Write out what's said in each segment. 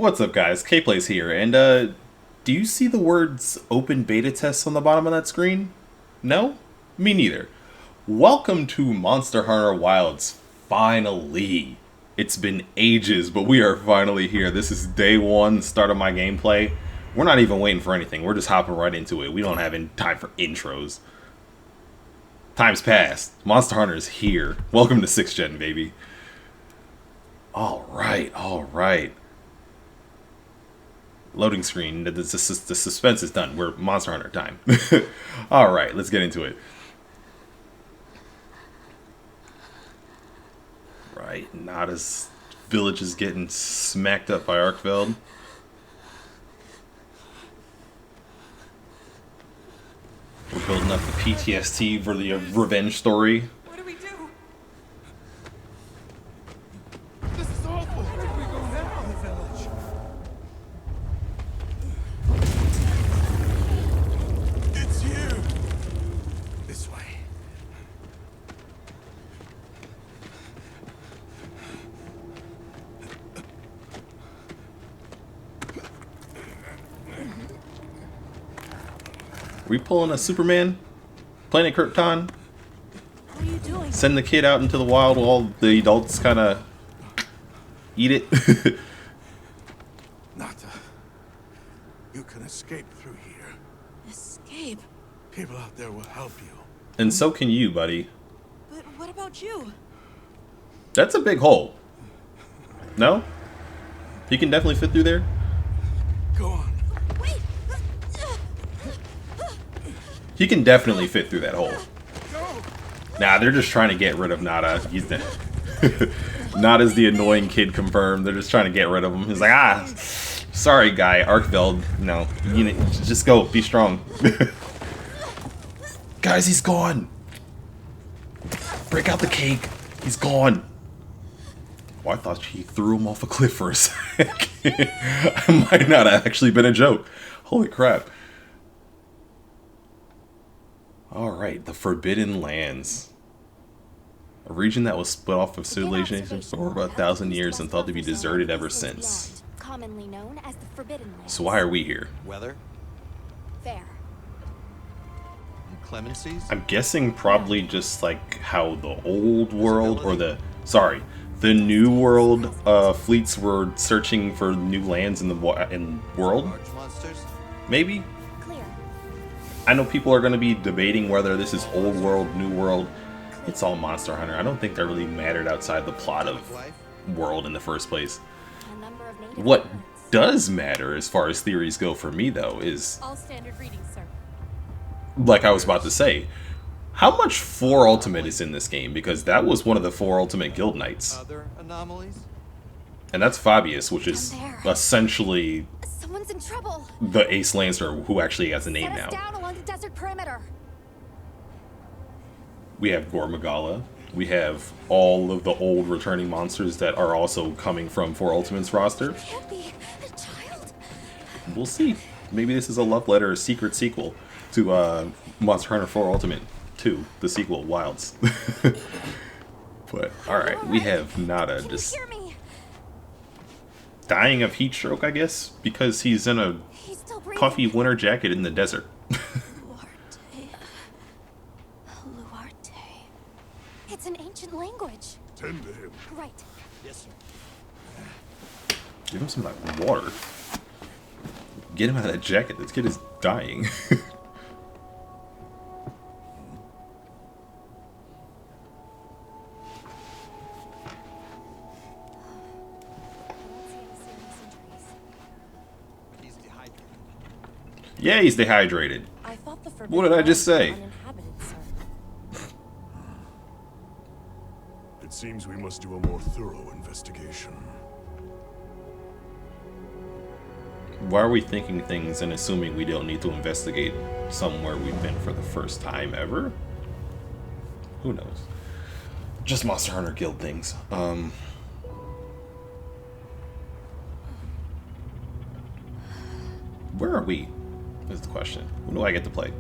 What's up, guys? KPlays here, and do you see the words open beta tests on the bottom of that screen? No? Me neither. Welcome to Monster Hunter Wilds, finally. It's been ages, but we are finally here. This is day one, start of my gameplay. We're not even waiting for anything, we're just hopping right into it. We don't have any time for intros. Time's passed. Monster Hunter is here. Welcome to 6th Gen, baby. Alright. Loading screen. The suspense is done. We're Monster Hunter time. Alright, let's get into it. Right, Nada's village is getting smacked up by Arkveld. We're building up the PTSD for the revenge story. What do we do? This is awful. Where do we go now? The village. It's you. This way. We pulling a Superman? Planet Krypton? What are you doing? Send the kid out into the wild while the adults kind of eat it? Nata, you can escape through here. Escape? People out there will help you. And so can you, buddy. But what about you? That's a big hole. No? He can definitely fit through there? Go on. Wait! He can definitely fit through that hole. Go. Nah, they're just trying to get rid of Nada. He's the Nada's the annoying kid confirmed. They're just trying to get rid of him. He's like, sorry, guy, Arkveld. No, you just go. Be strong. Guys, he's gone. Break out the cake. He's gone. Oh, I thought she threw him off a cliff for a sec. I might not have actually been a joke. Holy crap. Alright, the Forbidden Lands. A region that was split off of civilization for over 1,000 years and thought to be deserted ever since. Commonly known as the Forbidden Lands. So why are we here? Weather? Fair. Clemencies? I'm guessing probably just like how the old world, or the new world fleets were searching for new lands in the world? Large monsters? Maybe? Clear. I know people are going to be debating whether this is old world, new world. It's all Monster Hunter. I don't think that really mattered outside the plot of world in the first place. A number of native What words. does matter as far as theories go for me, though, is, All standard readings, sir. like I was about to say, how much 4 Ultimate is in this game? Because that was one of the 4 Ultimate Guild Knights. Other anomalies? And that's Fabius, which is I'm there. essentially Someone's in trouble. the Ace Lancer, who actually has a name Set us now. down along the desert perimeter. We have Gormagala. We have all of the old returning monsters that are also coming from 4 Ultimate's roster. Can't be a child. We'll see. Maybe this is a love letter, a secret sequel to Monster Hunter 4 Ultimate 2, the sequel, Wilds. But, alright, we have Nada Can just you hear me? dying of heat stroke, I guess, because he's in a He's still breathing. puffy winter jacket in the desert. Luarte. Luarte. It's an ancient language. Tend to him. Right. Yes, sir. Give him some of that water. Get him out of that jacket. This kid is dying. He's dehydrated. Yeah, he's dehydrated. I thought the What did I just say? Uninhabited, sir. It seems we must do a more thorough investigation. Why are we thinking things and assuming we don't need to investigate somewhere we've been for the first time ever? Who knows? Just Monster Hunter Guild things. Where are we? Is the question. Who do I get to play?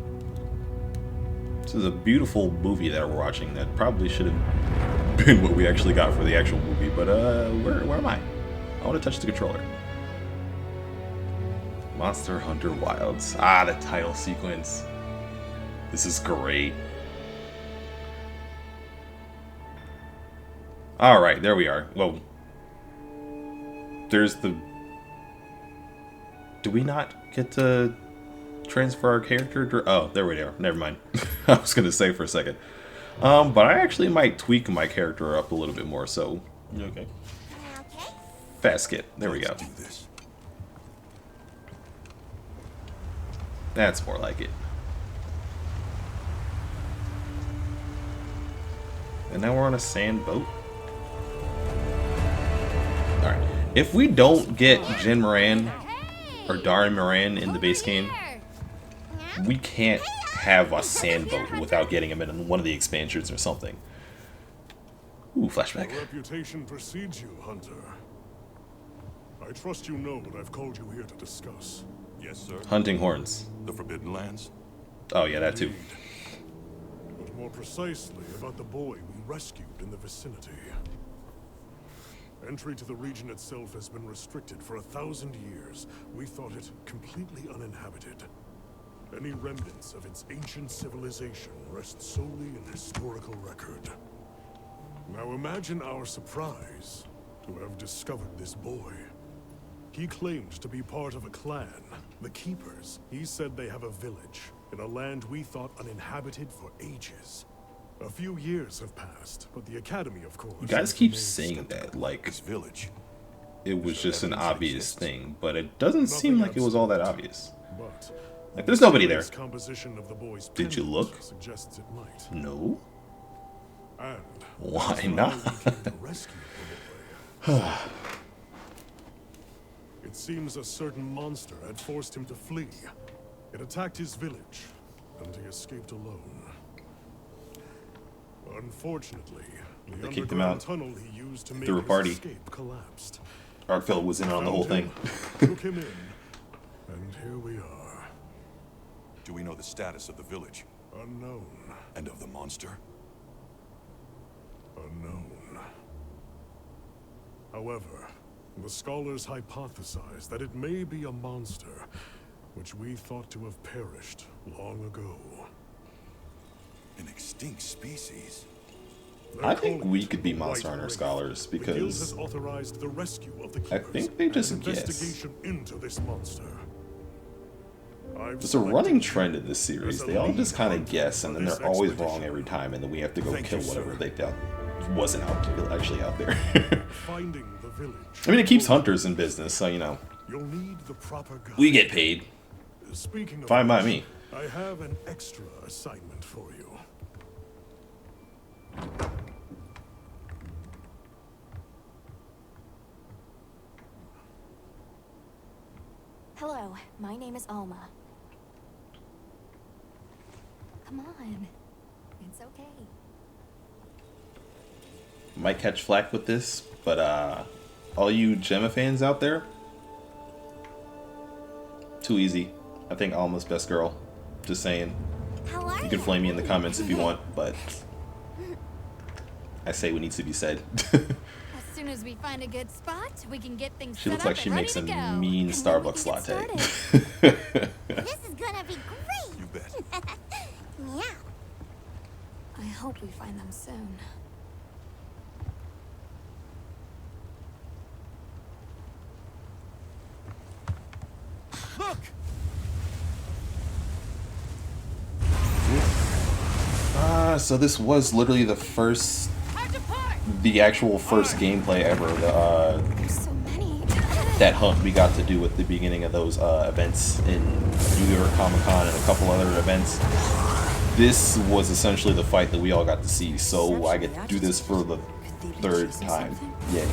This is a beautiful movie that we're watching that probably should have been what we actually got for the actual movie, but where am I? I want to touch the controller. Monster Hunter Wilds. Ah, the title sequence. This is great. Alright, there we are. Whoa. There's the... Do we not get to transfer our character? Oh, there we are. Never mind. I was going to say for a second. But I actually might tweak my character up a little bit more, so... Okay. Fast skip. There we go. Do this. That's more like it. And now we're on a sand boat. Alright. If we don't get Jin Moran or Darin Moran in the base game, we can't have a sand boat without getting him in one of the expansions or something. Ooh, flashback. Your reputation precedes you, Hunter. I trust you know what I've called you here to discuss. Yes, sir. Hunting horns. The Forbidden Lands? Oh yeah, that too. Indeed. But more precisely about the boy we rescued in the vicinity. Entry to the region itself has been restricted for 1,000 years. We thought it completely uninhabited. Any remnants of its ancient civilization rest solely in historical record. Now imagine our surprise to have discovered this boy. He claimed to be part of a clan, the Keepers. He said they have a village in a land we thought uninhabited for ages. A few years have passed, but the Academy, of course... You guys has keep remained saying skeptical. that like This village. it was just an evidence obvious exists? thing, but it doesn't seem like it was all that obvious. But Like, there's nobody there. the composition of the boy's Did you pendant look? suggests it might. No? And Why that's how not? we came to rescue the boy. It seems a certain monster had forced him to flee. It attacked his village, and he escaped alone. Unfortunately, the They kicked him out. underground tunnel he used to make Threw a his party. escape collapsed. Arkfeld was in on the whole thing. Took him in, and here we are. Do we know the status of the village? Unknown. And of the monster? Unknown. However, the scholars hypothesize that it may be a monster, which we thought to have perished long ago. An extinct species? They're I think calling we it could be the Monster White Hunter Wraith. scholars The guild because has authorized the rescue of the I keepers think they and just an guess. investigation into this monster. there's a running trend in this series. They all just kind of guess, and then they're always wrong every time, and then we have to go Thank kill you, whatever sir. they thought wasn't actually out there. Finding the village. I mean, it keeps hunters in business, so you know You'll need the proper guide. we get paid. Speaking of Fine by which, me. I have an extra assignment for you. Hello, my name is Alma. Come on. It's okay. Might catch flack with this, but all you Gemma fans out there, too easy. I think Alma's best girl. Just saying. How are You can flame me in the comments if you want, but I say what needs to be said. As soon as we find a good spot, we can get things She set looks up like she and makes a ready to go. mean And then we Starbucks can get latte. This is gonna be great! You bet. Yeah. I hope we find them soon. Look! So this was literally the first, the actual first gameplay ever. There's so many. That hunt we got to do at the beginning of those events in New York Comic Con and a couple other events. This was essentially the fight that we all got to see, so I get to do this for the third time. Yay.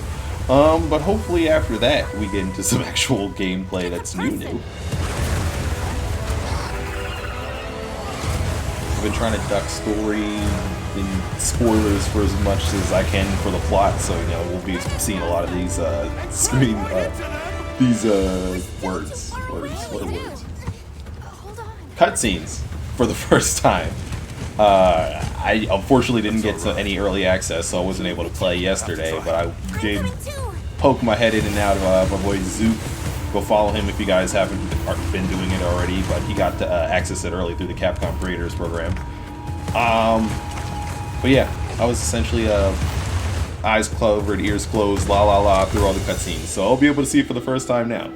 But hopefully after that we get into some actual gameplay that's new. I've been trying to duck story and spoilers for as much as I can for the plot, so you know we'll be seeing a lot of these words. What are words? Hold on. Cutscenes for the first time. I unfortunately didn't get to any early access, so I wasn't able to play yesterday. But I did poke my head in and out of my boy Zoop Go follow him if you guys haven't been doing it already, but he got to access it early through the Capcom Creators Program. But yeah, I was essentially eyes covered, ears closed, la la la through all the cutscenes. So I'll be able to see it for the first time now,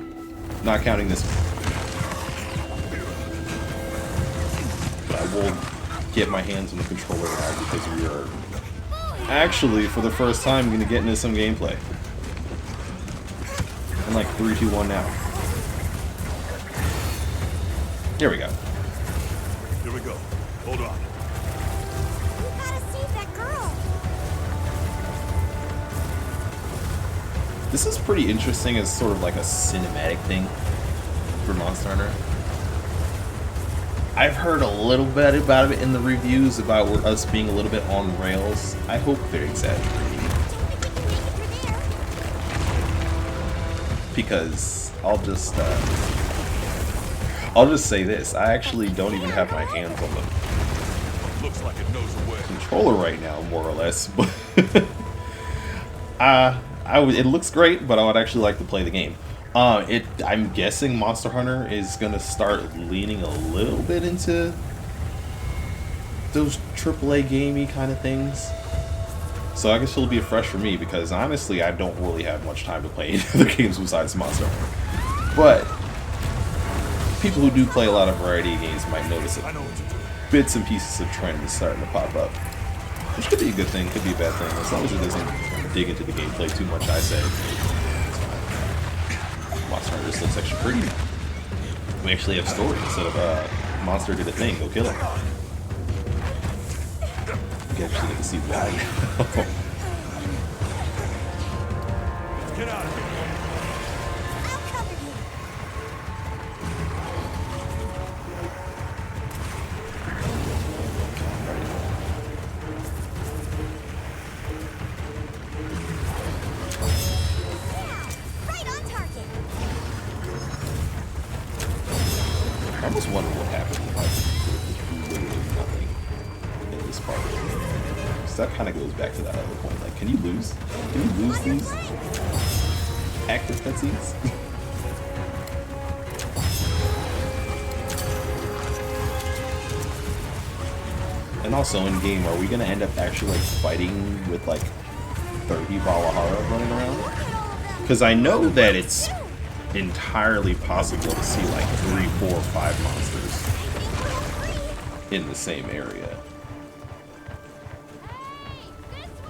not counting this one. But I will get my hands on the controller now because we are actually, for the first time, going to get into some gameplay. In like 3, 2, 1 now. Here we go. Here we go. Hold on. We gotta save that girl. This is pretty interesting as sort of like a cinematic thing for Monster Hunter. I've heard a little bit about it in the reviews about us being a little bit on rails. I hope they're exaggerating. Because I'll just say this: I actually don't even have my hands on the Looks like it knows the way. controller right now, more or less. But it looks great, but I would actually like to play the game. I'm guessing Monster Hunter is gonna start leaning a little bit into those AAA gamey kind of things. So I guess it'll be a fresh for me because honestly, I don't really have much time to play any other games besides Monster Hunter. But people who do play a lot of variety of games might notice it. I know what to do. Bits and pieces of trend is starting to pop up, which could be a good thing, could be a bad thing. As long as it doesn't dig into the gameplay too much, I say it's fine. Monster Hunter just looks actually pretty. We actually have story instead of monster did a thing, go kill him. You actually get to see why now. Get out of here. I'll cover you. Right on target. I almost wonder what happened if we literally nothing in this part. Because that kind of goes back to that other point. Like, can you lose? Can you lose these active cutscenes? And also in game, are we gonna end up actually like fighting with like 30 Valahara running around? Because I know that it's entirely possible to see like 3, 4, 5 monsters in the same area.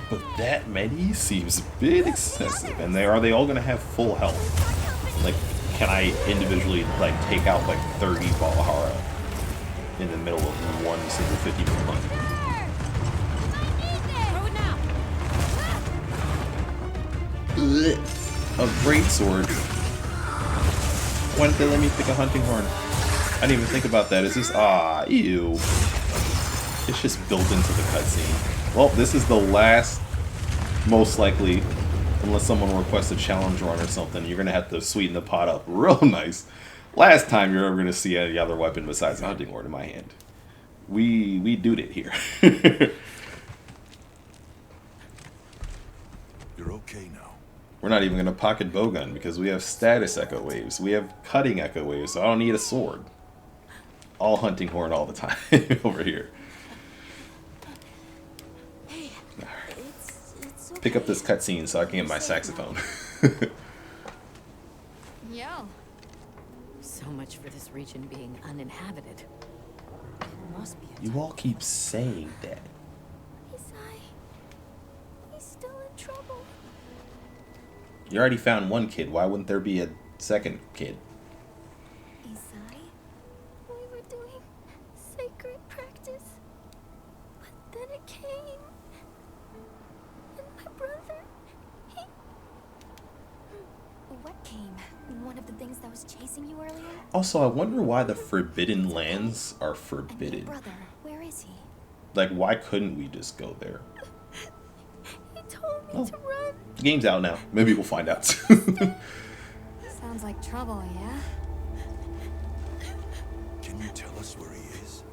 But that many seems a bit excessive. And are they all gonna have full health? Like, can I individually like take out like 30 Valahara in the middle of one single 50-minute hunt? Ugh. A great sword. Why didn't they let me pick a hunting horn? I didn't even think about that. Is this ew. It's just built into the cutscene. Well, this is the last, most likely, unless someone requests a challenge run or something, you're gonna have to sweeten the pot up real nice. Last time you're ever gonna see any other weapon besides a hunting horn in my hand. We did it here. You're okay now. We're not even gonna pocket bowgun because we have status echo waves. We have cutting echo waves, so I don't need a sword. All hunting horn all the time over here. Hey, it's okay. Pick up this cutscene so I can get my saxophone. Yo. So much for this region being uninhabited. There must be a You all keep saying that. He's still in trouble. You already found one kid. Why wouldn't there be a second kid? Isai, we were doing sacred practice, but then it came, and my brother, he... What came? One of the things that was chasing you earlier? Also, I wonder why the Forbidden Lands are And forbidden. your brother, where is he? Like, why couldn't we just go there? He told me Oh. to run. The game's out now. Maybe we'll find out soon. Sounds like trouble, yeah? Can you tell us where he is?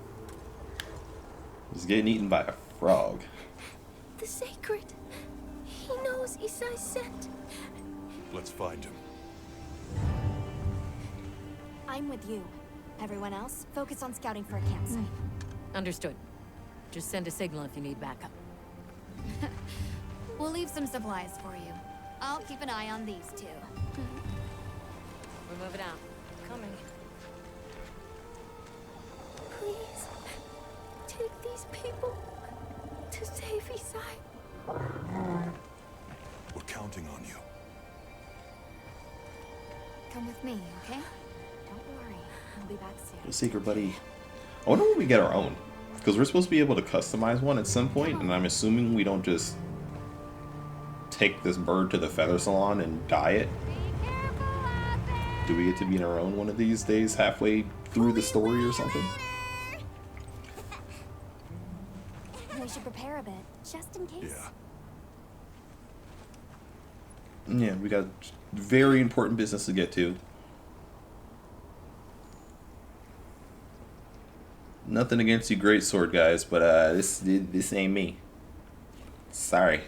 He's getting eaten by a frog. The sacred. He knows Isai's scent. Let's find him. I'm with you. Everyone else, focus on scouting for a campsite. Understood. Just send a signal if you need backup. We'll leave some supplies for you. I'll keep an eye on these two. We're moving out. Coming. Please, take these people to safety side. We're counting on you. Come with me, okay? Don't worry, I'll be back soon. Secret buddy. I wonder when we get our own. Because we're supposed to be able to customize one at some point, and I'm assuming we don't just take this bird to the feather salon and dye it. Do we get to be in our own one of these days halfway through the story or something? We should prepare a bit, just in case. Yeah. Yeah, we got very important business to get to. Nothing against you great sword guys, but this ain't me. Sorry.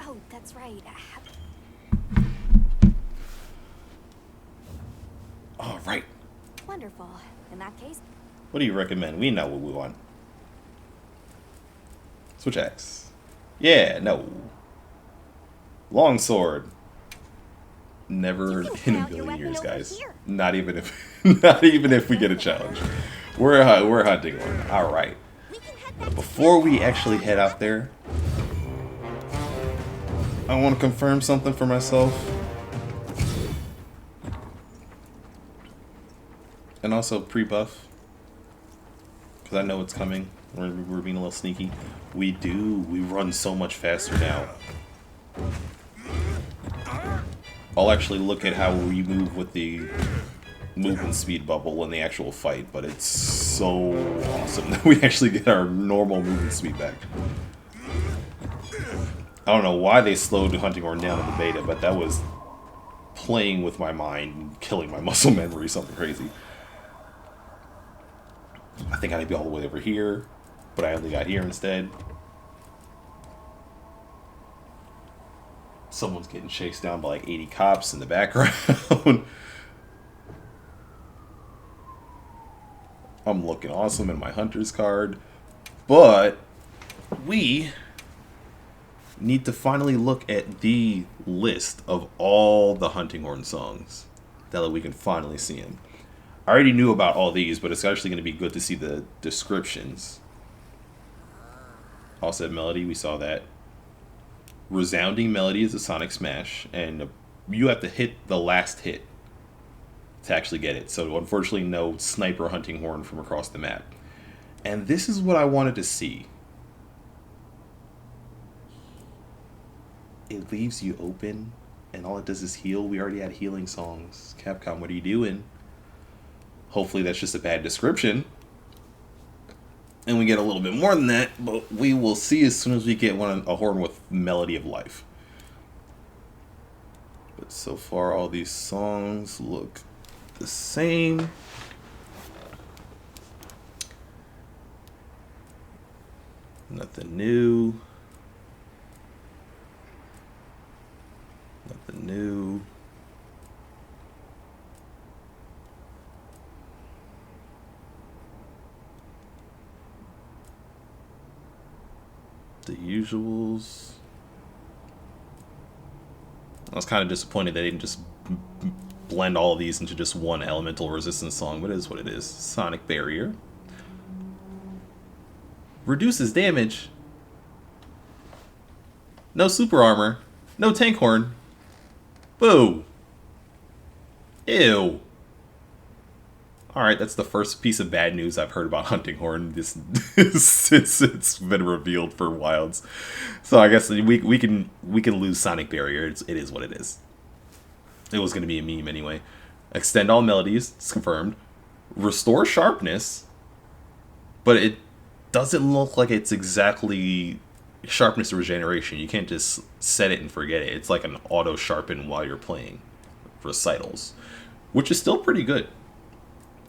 Oh, that's right. All right. Wonderful. In that case, What do you recommend? We know what we want. Switch axe. Yeah, no. Long sword. Never You can in try a out your million years, weapon over guys. here. Not even if we get a challenge. We're hunting one. All right. we can head back Before we actually head out there, I want to confirm something for myself. And also pre-buff. Because I know it's coming. We're being a little sneaky. We run so much faster now. I'll actually look at how we move with the movement speed bubble in the actual fight, but it's so awesome that we actually get our normal movement speed back. I don't know why they slowed the hunting horn down in the beta, but that was playing with my mind and killing my muscle memory, something crazy. I think I need to be all the way over here, but I only got here instead. Someone's getting chased down by like 80 cops in the background. I'm looking awesome in my hunter's card, but we need to finally look at the list of all the hunting horn songs. Now that we can finally see them. I already knew about all these, but it's actually going to be good to see the descriptions. Offset melody, we saw that. Resounding melody is a sonic smash, and you have to hit the last hit to actually get it. So unfortunately, no sniper hunting horn from across the map. And this is what I wanted to see. It leaves you open, and all it does is heal. We already had healing songs. Capcom, what are you doing? Hopefully that's just a bad description. And we get a little bit more than that, but we will see as soon as we get a horn with Melody of Life. But so far, all these songs look the same. Nothing new. Nothing new. The usuals. I was kind of disappointed they didn't just blend all of these into just one elemental resistance song, but it is what it is. Sonic Barrier. Reduces damage. No super armor. No tank horn. Boo. Ew. Alright, that's the first piece of bad news I've heard about Hunting Horn this since it's been revealed for Wilds. So I guess we can lose Sonic Barrier. It is what it is. It was going to be a meme anyway. Extend all melodies, it's confirmed. Restore sharpness, but it doesn't look like it's exactly sharpness regeneration. You can't just set it and forget it. It's like an auto sharpen while you're playing recitals, which is still pretty good.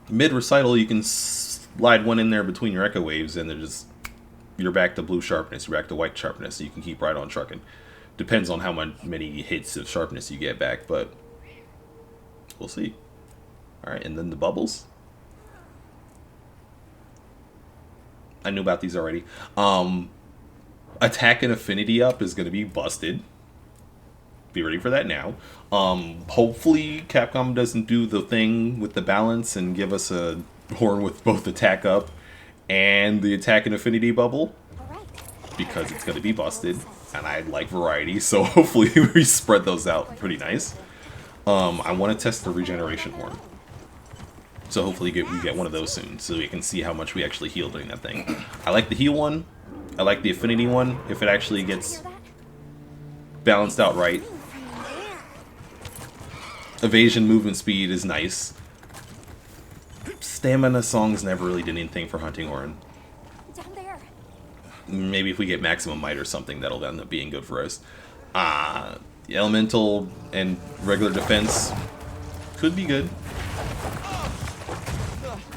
Mid recital, you can slide one in there between your echo waves, and you're back to blue sharpness, you're back to white sharpness, so you can keep right on trucking. Depends on how many hits of sharpness you get back, but we'll see. Alright, and then the bubbles. I knew about these already. Attack and affinity up is going to be busted. Be ready for that now. Hopefully Capcom doesn't do the thing with the balance and give us a horn with both attack up and the attack and affinity bubble, because it's going to be busted and I like variety, so hopefully we spread those out pretty nice. I want to test the regeneration horn, so hopefully we get one of those soon so we can see how much we actually heal during that thing. I like the heal one. I like the affinity one if it actually gets balanced out right. Evasion movement speed is nice. Stamina songs never really did anything for Hunting Horn. Down there. Maybe if we get maximum might or something, that'll end up being good for us. The elemental and regular defense could be good.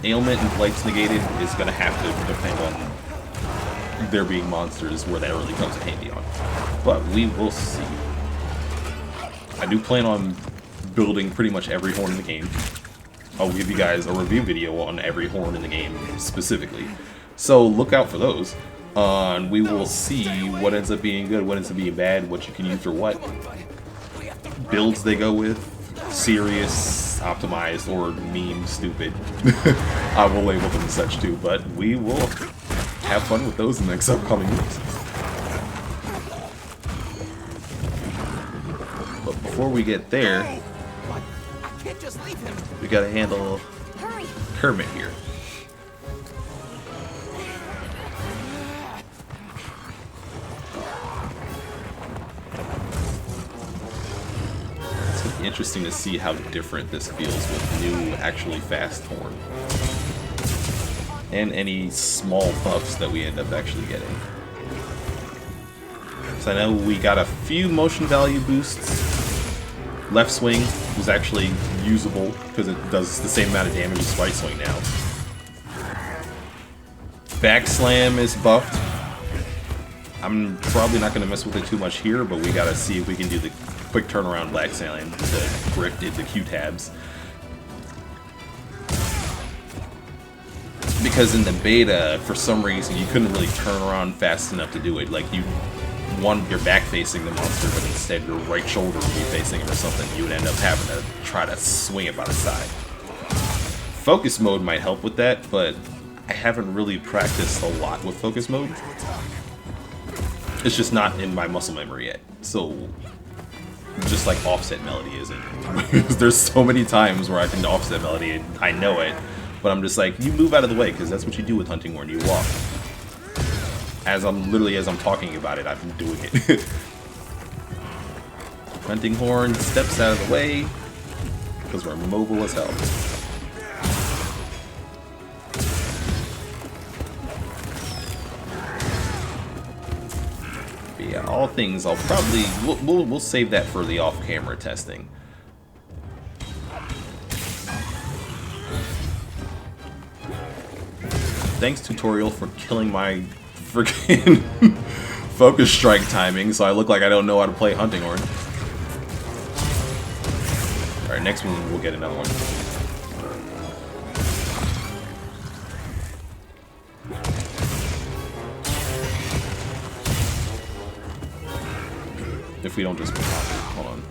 Ailment and Blight's negated is going to have to depend on there being monsters where that really comes in handy on. But we will see. I do plan on building pretty much every horn in the game. I'll give you guys a review video on every horn in the game specifically. So look out for those. And we will see what ends up being good, what ends up being bad, what you can use for what. Builds they go with. Serious, optimized, or meme stupid. I will label them as such too, but we will have fun with those in the next upcoming weeks. But before we get there, I can't just leave him. we gotta handle Kermit here. It's gonna be interesting to see how different this feels with new, actually fast horn. And any small buffs that we end up actually getting. So I know we got a few motion value boosts. Left swing was actually usable because it does the same amount of damage as right swing now. Back slam is buffed. I'm probably not going to mess with it too much here, but we got to see if we can do the quick turnaround back slam to grip the Q tabs. Because in the beta, for some reason, you couldn't really turn around fast enough to do it. Like, you want your back facing the monster, but instead your right shoulder would be facing it or something. You would end up having to try to swing it by the side. Focus mode might help with that, but I haven't really practiced a lot with focus mode. It's just not in my muscle memory yet. So, just like offset melody isn't. There's so many times where I can offset melody and I know it. But I'm just like, you move out of the way, because that's what you do with Hunting Horn, you walk. As I'm talking about it, I've been doing it. Hunting Horn steps out of the way, because we're mobile as hell. But yeah, all things, I'll probably, we'll save that for the off-camera testing. Thanks, tutorial, for killing my freaking focus strike timing, so I look like I don't know how to play Hunting Horn. Alright, next one we'll get another one. If we don't just pop it. Hold on.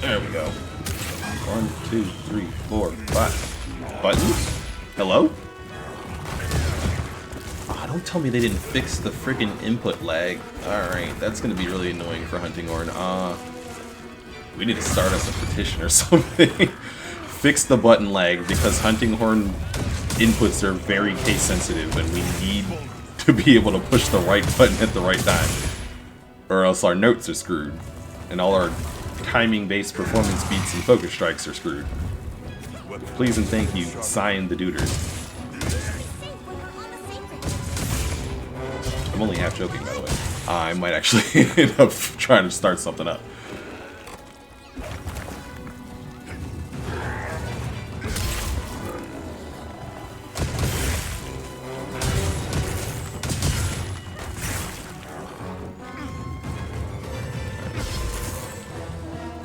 There we go. 1, 2, 3, 4, 5. Buttons? Hello? Don't tell me they didn't fix the freaking input lag. Alright, that's gonna be really annoying for Hunting Horn. We need to start us a petition or something. Fix the button lag, because Hunting Horn inputs are very case sensitive and we need to be able to push the right button at the right time. Or else our notes are screwed. And all our timing-based performance beats and focus strikes are screwed. Please and thank you, sign the duders. I'm only half joking, by the way. I might actually end up trying to start something up.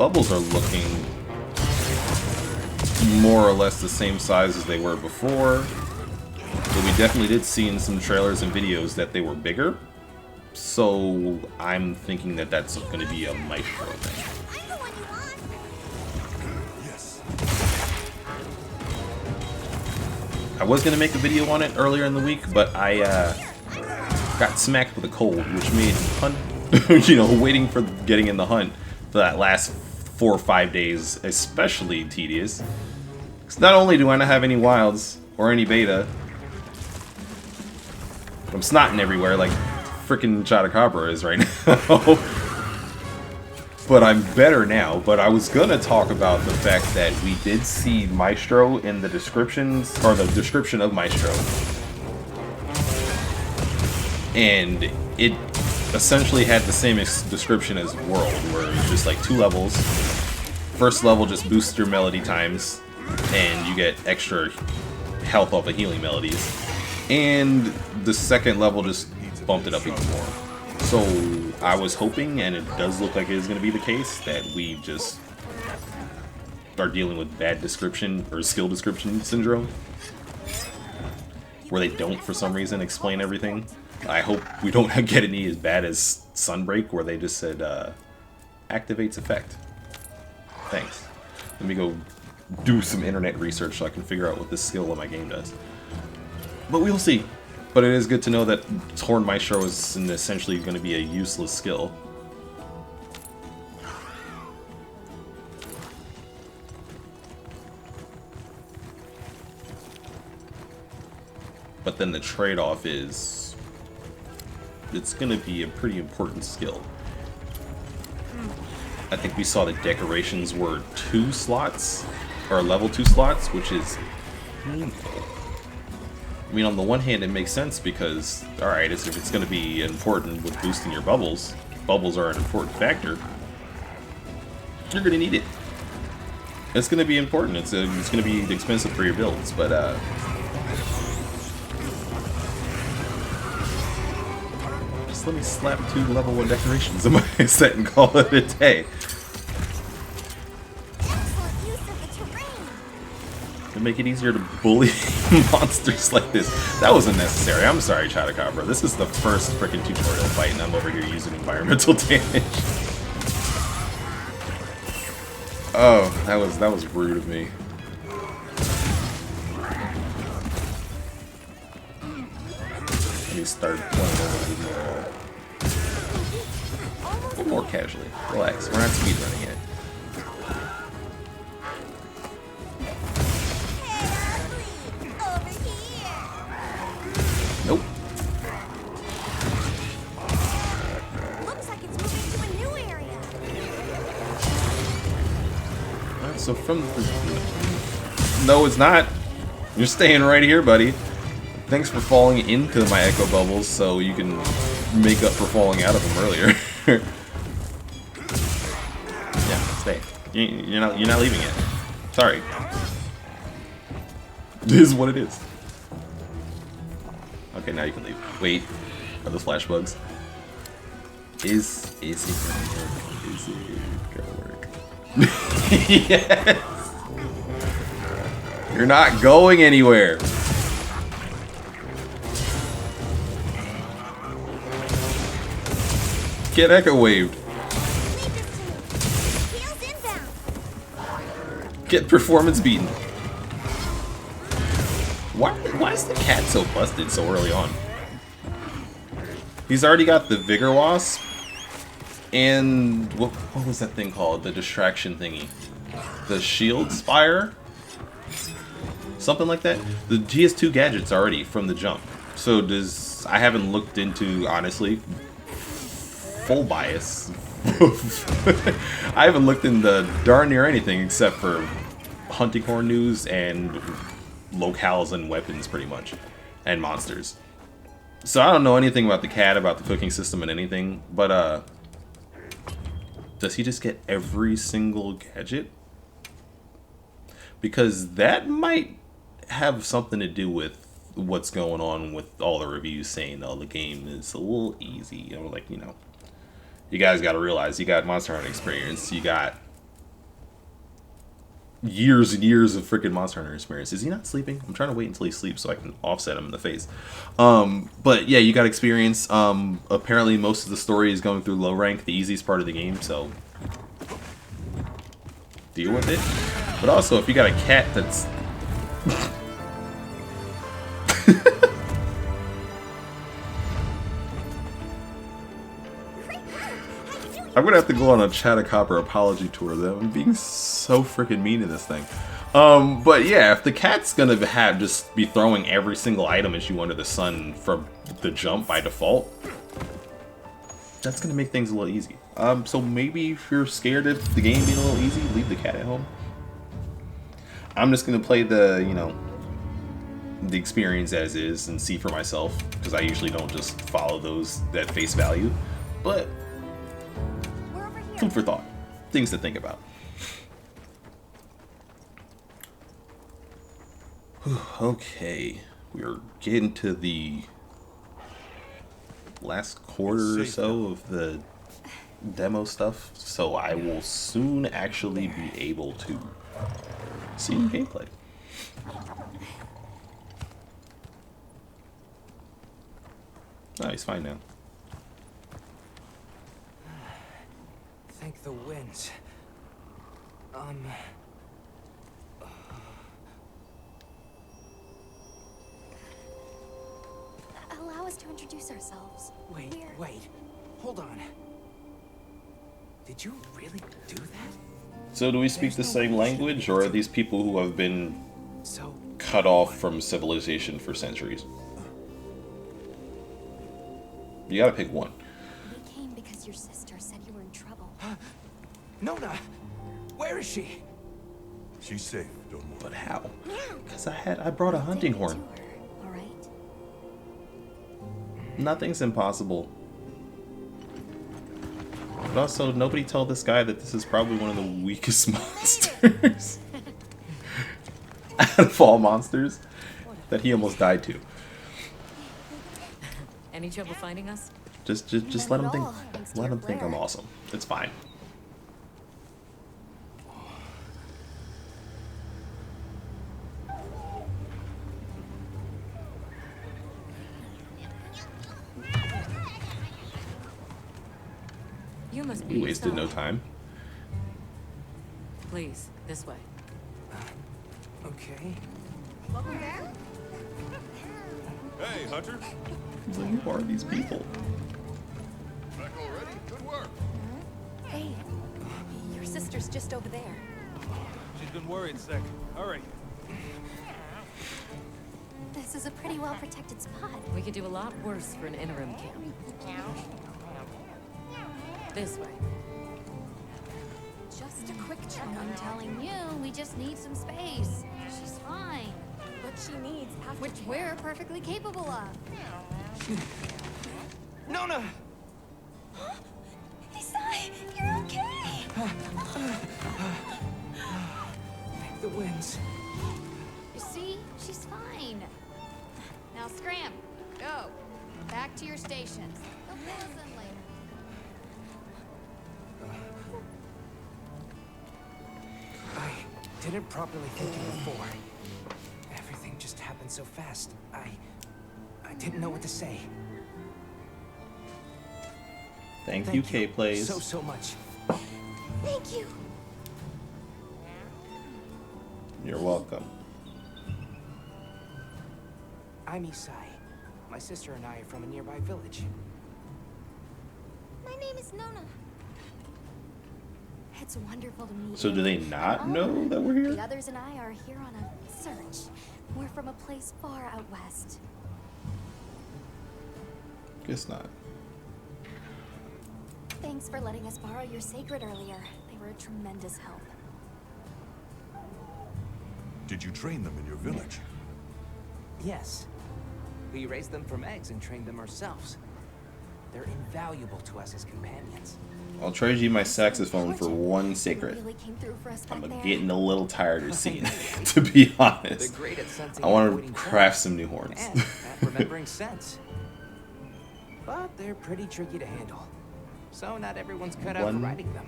bubbles are looking more or less the same size as they were before. But we definitely did see in some trailers and videos that they were bigger. So I'm thinking that that's going to be a Maestro thing. I'm the one you want. Yes. I was going to make a video on it earlier in the week, but I got smacked with a cold, which made hunt, you know, waiting for getting in the hunt for that last 4 or 5 days especially tedious. Because not only do I not have any wilds or any beta, but I'm snotting everywhere like freaking Chatacabra is right now. But I'm better now. But I was gonna talk about the fact that we did see Maestro in the descriptions, or the description of Maestro. And it essentially had the same description as World, where it was just like 2 levels. First level just boosts your melody times, and you get extra health off of healing melodies. And the second level just bumped it up even more. So I was hoping, and it does look like it is going to be the case, that we just are dealing with bad description or skill description syndrome, where they don't for some reason explain everything. I hope we don't get any as bad as Sunbreak, where they just said activates effect. Thanks. Let me go do some internet research so I can figure out what this skill in my game does. But we'll see. But it is good to know that Horn Maestro is essentially going to be a useless skill. But then the trade-off is it's going to be a pretty important skill. I think we saw the decorations were 2 slots, or level 2 slots, which is painful. I mean, on the one hand, it makes sense because, alright, if it's going to be important with boosting your bubbles, bubbles are an important factor, you're going to need it. It's going to be important. It's going to be expensive for your builds, but, just let me slap 2 level 1 decorations on my set and call it a day. Excellent use of the terrain. To make it easier to bully monsters like this. That was unnecessary. I'm sorry, Chatacabra. This is the first freaking tutorial fight, and I'm over here using environmental damage. Oh, that was rude of me. Let me start playing a little more casually. Relax. We're not speedrunning yet. Over here. Nope. Looks like it's moving to a new area. Alright, so from the... No, it's not. You're staying right here, buddy. Thanks for falling into my echo bubbles so you can make up for falling out of them earlier. Yeah, stay. You're not leaving it. Sorry. It is what it is. Okay, now you can leave. Wait, are those flash bugs? Is it gonna work? Is it gonna work? Yes. You're not going anywhere. Get echo waved. Leave this to me. Heels inbound. Get performance beaten. Why is the cat so busted so early on? He's already got the Vigor Wasp and what was that thing called? The distraction thingy. The Shield Spire? Something like that? He has 2 gadgets already from the jump. So does... I haven't looked into, honestly, full bias. I haven't looked into darn near anything except for hunting horn news and locales and weapons, pretty much, and monsters. So I don't know anything about the cat, about the cooking system and anything, but does he just get every single gadget? Because that might have something to do with what's going on with all the reviews saying, oh, the game is a little easy. You know, like, you know, you guys got to realize you got Monster Hunter experience, you got years and years of freaking Monster Hunter experience. Is he not sleeping? I'm trying to wait until he sleeps so I can offset him in the face. But yeah, you got experience. Apparently most of the story is going through low rank, the easiest part of the game, so deal with it. But also, if you got a cat that's I'm gonna have to go on a Chatacabra apology tour though. I'm being so freaking mean to this thing. But yeah, if the cat's gonna just be throwing every single item at you under the sun from the jump by default, that's gonna make things a little easy. So maybe if you're scared of the game being a little easy, leave the cat at home. I'm just gonna play the, you know, the experience as is and see for myself, because I usually don't just follow those at face value. But food for thought. Things to think about. Okay. We're getting to the last quarter or so of the demo stuff, so I will soon actually be able to see gameplay. Oh, he's fine now. Thank the winds. Allow us to introduce ourselves. Wait. Hold on. Did you really do that? So do we speak the same language, or are these people who have been cut off from civilization for centuries? You gotta pick one. We came because your sister said you were in trouble. Nona! Where is she? She's safe, don't worry. But how? Because I brought a hunting horn. All right. Nothing's impossible. But also, nobody told this guy that this is probably one of the weakest monsters out of all monsters that he almost died to. Any trouble finding us? Just Not let him at think. all, thanks to Let your him think I'm glare. awesome. It's fine. You must be We wasted no inside. time. Please, this way. Okay. Hey, Hunter. Who are these people? Back already? Good work. Hey, your sister's just over there. She's been worried sick. Hurry. This is a pretty well-protected spot. We could do a lot worse for an interim camp. This way. Just a quick check I'm telling you, we just need some space. She's fine. what she needs after Which we're perfectly capable of. Nona! Isai, you're okay. Thank the winds. You see? She's fine. Now scram. Go. Back to your stations. They'll pull us in later. I didn't properly think it before. Everything just happened so fast. I didn't know what to say. Thank you, KPlays. So much. Thank you. You're welcome. I'm Isai. My sister and I are from a nearby village. My name is Nona. It's wonderful to meet So you. do they not know that we're The here? others and I are here on a search. We're from a place far out west. Guess not. Thanks for letting us borrow your sacred earlier. They were a tremendous help. Did you train them in your village? Yes. We raised them from eggs and trained them ourselves. They're invaluable to us as companions. I'll trade you my saxophone for one You secret. really came through for us back I'm there. getting a little tired of seeing it, to be honest. They're great at sensing I and want avoiding to craft traps some new horns. and at remembering scents. But they're pretty tricky to handle. So not everyone's cut out for One riding them.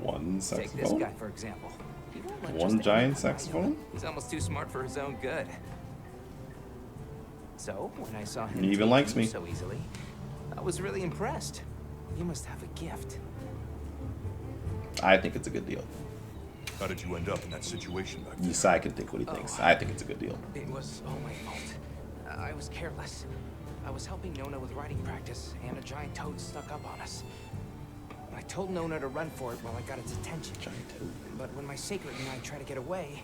One Take this saxophone? guy, for example. He But One just giant anyone I know, saxophone? He's almost too smart for his own good. So, when I saw him He even take likes you me. so easily, I was really impressed. You must have a gift. I think it's a good deal. How did you end up in that situation back there? Yesai can think what he thinks. I think it's a good deal. It was all my fault. I was careless. I was helping Nona with riding practice, and a giant toad snuck up on us. I told Nona to run for it while I got its attention. Giant toad. But when my sacred and I tried to get away,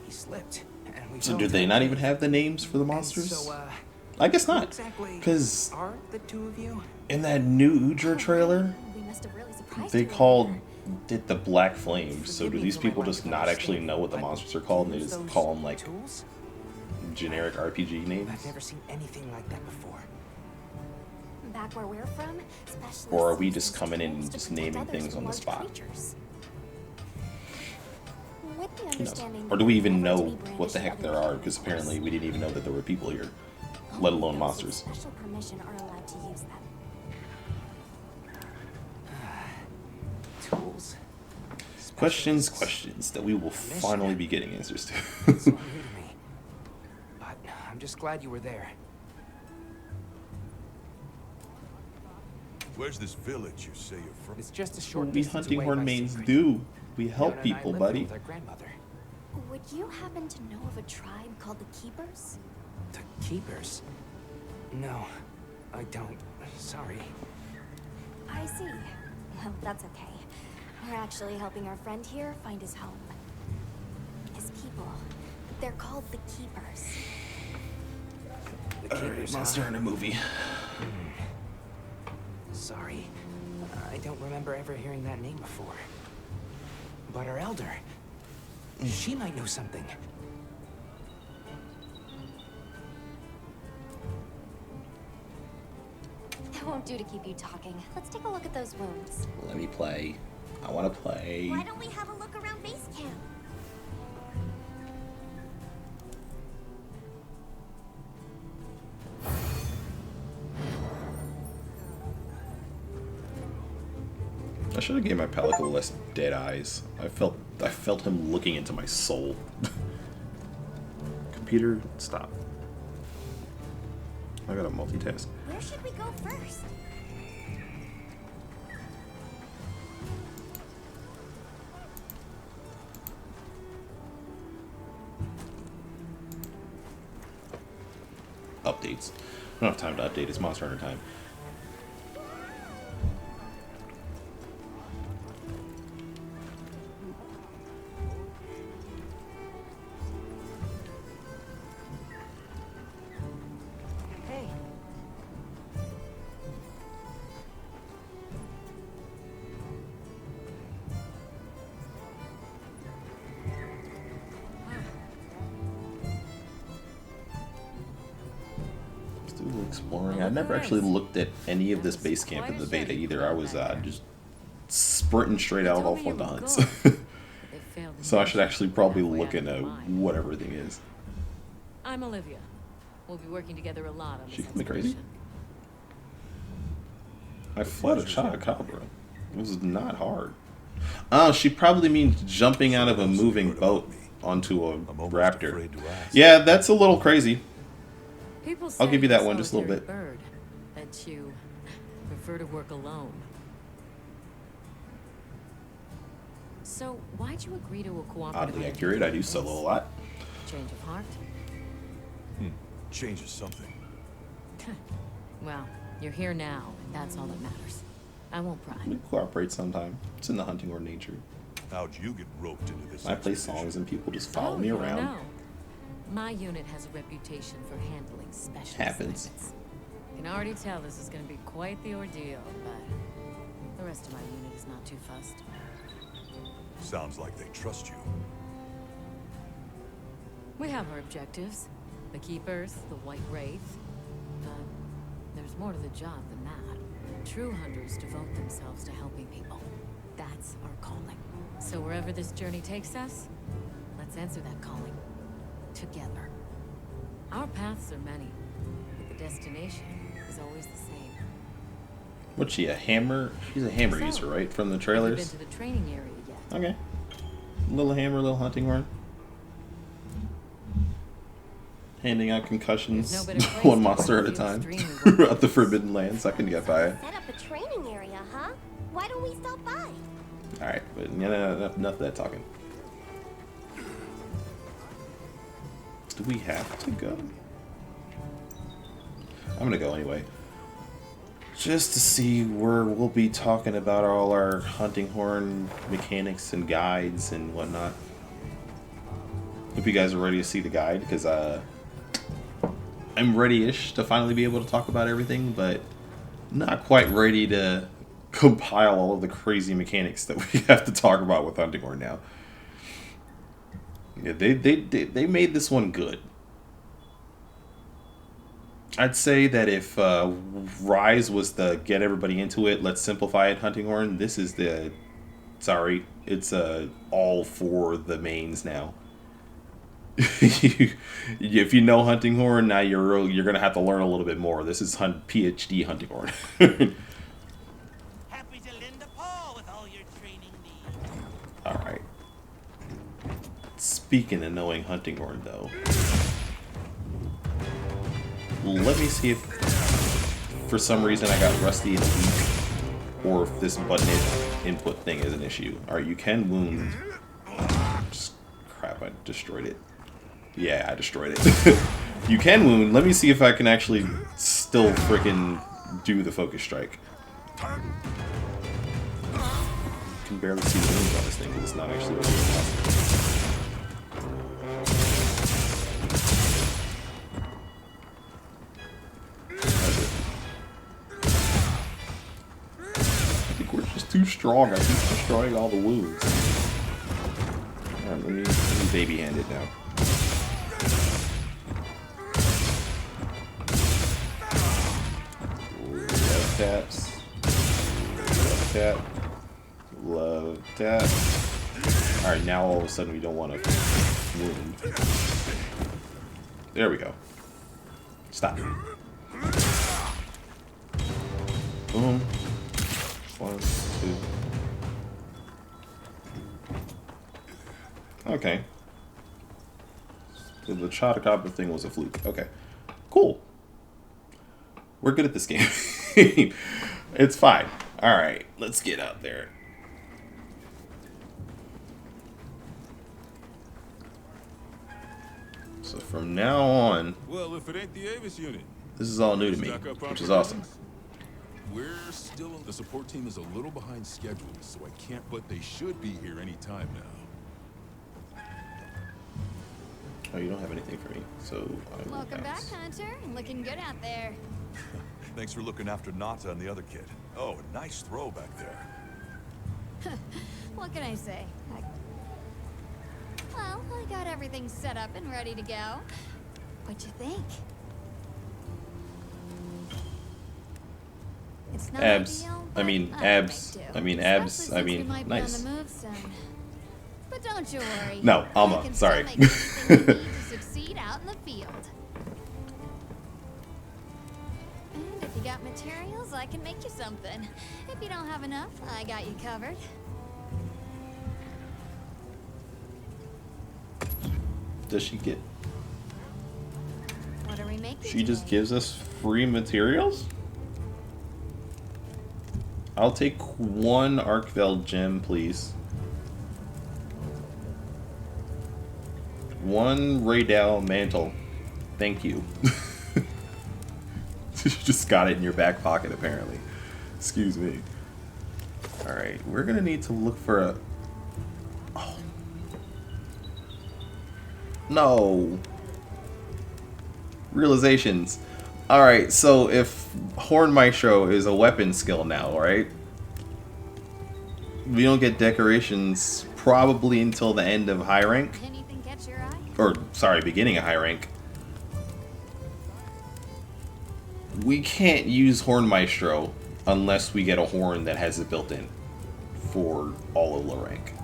he slipped, and we So fell do into they a not cave. even have the names for the And monsters? So, I guess who not. exactly Because are the two of you? in that new Udra trailer, We must have really surprised they you. called it the Black Flames. So Forgive do me these for my people lack just of not actually know what the understanding, monsters are but called and they use just those call them like tools? generic RPG names? I've never seen anything like that before. Back where we're from, specialists Or are we use just these coming in tools and to just protect naming others things from on the large spot? creatures. With the Who knows? understanding Or do we that even never to know be what the brandished heck at there other are? people, Because of course. apparently we didn't even know that there were people here, Only let alone those with monsters. Special permission are allowed to use them. Tools. Questions that we will finally be getting answers to. It's all new to me. But I'm just glad you were there. Where's this village you say you're from? It's just a short What we distance hunting away horn by mains secret. do. We Nona help and I people, lived there buddy. with our grandmother. Would you happen to know of a tribe called the Keepers? The Keepers? No, I don't. Sorry. I see. Well, that's okay. We're actually helping our friend here find his home. His people. They're called the Keepers. The Keepers, Monster huh? in a movie. Sorry. I don't remember ever hearing that name before. But our elder, she might know something. That won't do to keep you talking. Let's take a look at those wounds. Let me play. I want to play. Why don't we have a look around base camp? I should have gave my Pelican less dead eyes. I felt him looking into my soul. Computer, stop. I gotta multitask. Where should we go first? Updates. I don't have time to update. It's Monster Hunter time. Hey. Still exploring. I never actually looked at any of this base camp in the beta either. I was just sprinting straight out off on the hunts. So I should actually probably look into what everything is. I'm Olivia. We'll be working together a lot on this She called me crazy? expedition. I fled a Chatacabra. It was not hard. Oh, she probably means jumping out of a moving boat onto a I'm almost raptor. afraid to ask. Yeah, that's a little crazy. People I'll say give you you're that one just a little solitary bit. Bird, that you prefer to work alone. So why'd you agree to a cooperative? Oddly accurate. I do solo a lot. Change of heart? Changes something. Well, you're here now, and that's all that matters. I won't pry. We cooperate sometime. It's in the hunting or nature. How'd you get roped into this? I play expedition? songs and people just follow me you don't around. know. My unit has a reputation for handling special Happens. assignments. You can already tell this is going to be quite the ordeal, but the rest of my unit is not too fussed. Sounds like they trust you. We have our objectives. The Keepers, the White Wraith. But there's more to the job than that. True hunters devote themselves to helping people. That's our calling. So wherever this journey takes us, let's answer that calling. Together. Our paths are many, but the destination is always the same. What's she, a hammer? She's a hammer So, user, right? From the Have you trailers? been to the training area yet? Okay. Little hammer, little hunting horn. Handing out concussions, There's no better place one to monster at a feel time, extremely throughout the Forbidden Lands. I can get by. Set up a training area, huh? Why don't we stop by? Alright, but enough of that talking. Do we have to go? I'm gonna go anyway. Just to see where we'll be talking about all our hunting horn mechanics and guides and whatnot. Hope you guys are ready to see the guide, because I'm ready-ish to finally be able to talk about everything, but not quite ready to compile all of the crazy mechanics that we have to talk about with hunting horn now. Yeah, they made this one good. I'd say that if Rise was the get everybody into it, let's simplify it hunting horn, this is the... Sorry, it's all for the mains now. If you know hunting horn, now you're gonna have to learn a little bit more. This is PhD hunting horn. Happy to lend a paw with all your training needs. Alright. Speaking of knowing hunting horn, though, let me see if for some reason I got rusty and weak, or if this button input thing is an issue. Alright, you can wound. Just crap, I destroyed it. Yeah, I destroyed it. You can wound. Let me see if I can actually still frickin' do the focus strike. I can barely see the wounds on this thing because it's not actually really possible. I think we're just too strong. I keep destroying all the wounds. Alright, let me baby hand it now. Love taps. Love tap. Love tap. Alright, now all of a sudden we don't want to wound. There we go. Stop. Boom. 1, 2. Okay. So the Chatacabra thing was a fluke. Okay. Cool. We're good at this game. It's fine. Alright, let's get out there. So from now on, Well, if it ain't the Avis unit. this is all new to me, which is awesome. We're still the support team is a little behind schedule, so I can't, but they should be here any time now. Oh, you don't have anything for me, so I will Welcome back, pass. Hunter. Looking good out there. Thanks for looking after Nata and the other kid. Oh, nice throw back there. What can I say? Well, I got everything set up and ready to go. What'd you think? It's not Abs. ideal, I mean, but abs. I'll make do. I mean, abs. Especially I since we mean, might be nice. on the move soon. But don't you worry. No, I Alma, can sorry. still make anything you need to succeed out in the field. And if you got materials, I can make you something. If you don't have enough, I got you covered. Does she get... What are we making She just today? gives us free materials? I'll take 1 Arkveld gem, please. 1 Raydal mantle. Thank you. You just got it in your back pocket, apparently. Excuse me. Alright, we're gonna need to look for a... Oh. No. Realizations. Alright, so if Horn Maestro is a weapon skill now, right? We don't get decorations probably until the end of high rank. Anything catch your eye? Or, sorry, beginning of high rank. We can't use Horn Maestro unless we get a horn that has it built in for all of low rank.